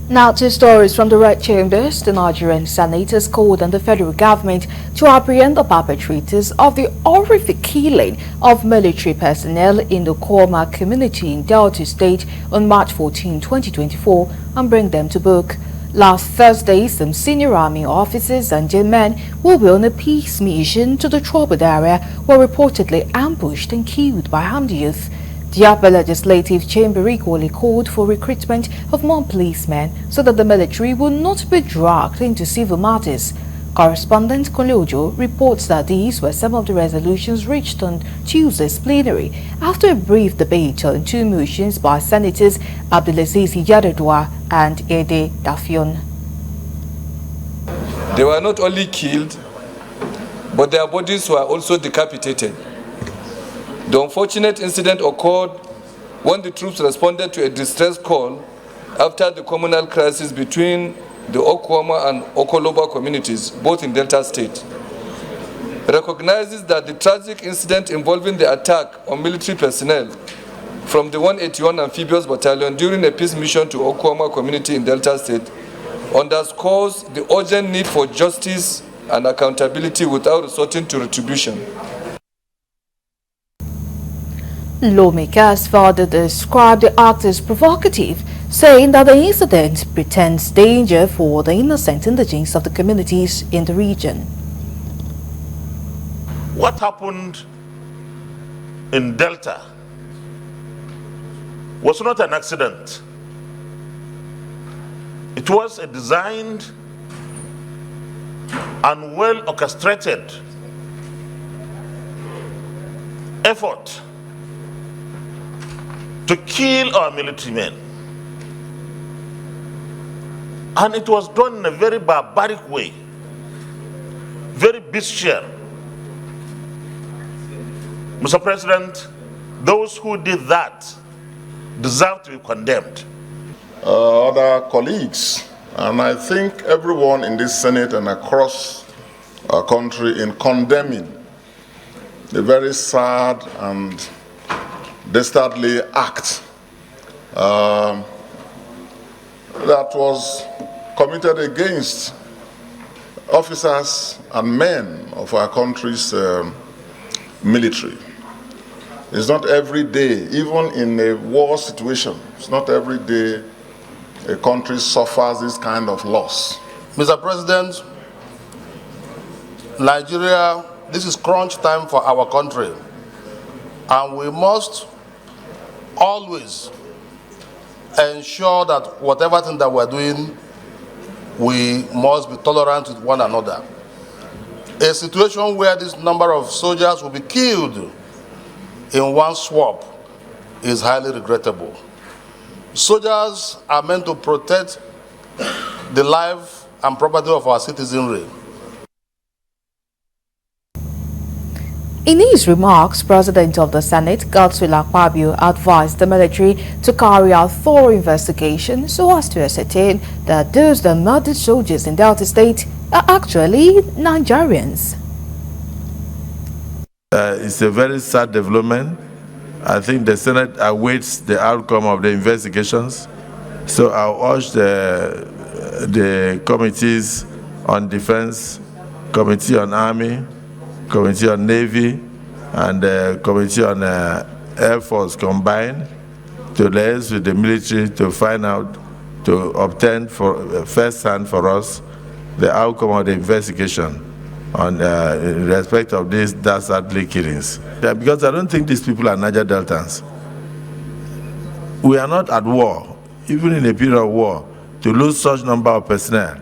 Now to stories from the Red Chambers. The Nigerian Senate has called on the federal government to apprehend the perpetrators of the horrific killing of military personnel in the Koma community in Delta State on March 14, 2024 and bring them to book. Last Thursday, some senior army officers and men who were on a peace mission to the troubled area were reportedly ambushed and killed by armed youth. The Upper Legislative Chamber equally called for recruitment of more policemen so that the military will not be dragged into civil matters. Correspondent Koliojo reports that these were some of the resolutions reached on Tuesday's plenary after a brief debate on two motions by Senators Abdulaziz Yadadua and Ede Dafion. They were not only killed, but their bodies were also decapitated. The unfortunate incident occurred when the troops responded to a distress call after the communal crisis between the Okwama and Okoloba communities, both in Delta State. It recognizes that the tragic incident involving the attack on military personnel from the 181 Amphibious Battalion during a peace mission to Okwama community in Delta State underscores the urgent need for justice and accountability without resorting to retribution. Lawmakers further described the act as provocative, saying that the incident presents danger for the innocent indigenes of the communities in the region. What happened in Delta was not an accident. It was a designed and well-orchestrated effort to kill our military men. And it was done in a very barbaric way, very bestial. Mr. President, those who did that deserve to be condemned. Other colleagues, and I think everyone in this Senate and across our country in condemning the very sad and dastardly act that was committed against officers and men of our country's military. It's not every day, even in a war situation, it's not every day a country suffers this kind of loss. Mr. President, Nigeria, this is crunch time for our country, and we must always ensure that whatever thing that we're doing, we must be tolerant with one another. A situation where this number of soldiers will be killed in one swap is highly regrettable. Soldiers are meant to protect the life and property of our citizenry. In his remarks, President of the Senate, Godswill Akpabio, advised the military to carry out thorough investigation so as to ascertain that those that murdered soldiers in Delta State are actually Nigerians. It's a very sad development. I think the Senate awaits the outcome of the investigations. So I urge the committees on defense, committee on army, Committee on Navy, and the Committee on Air Force combined to liaise with the military to find out, to obtain for first hand for us the outcome of the investigation on in respect of these dastardly killings. Because I don't think these people are Niger Deltans. We are not at war, even in a period of war, to lose such number of personnel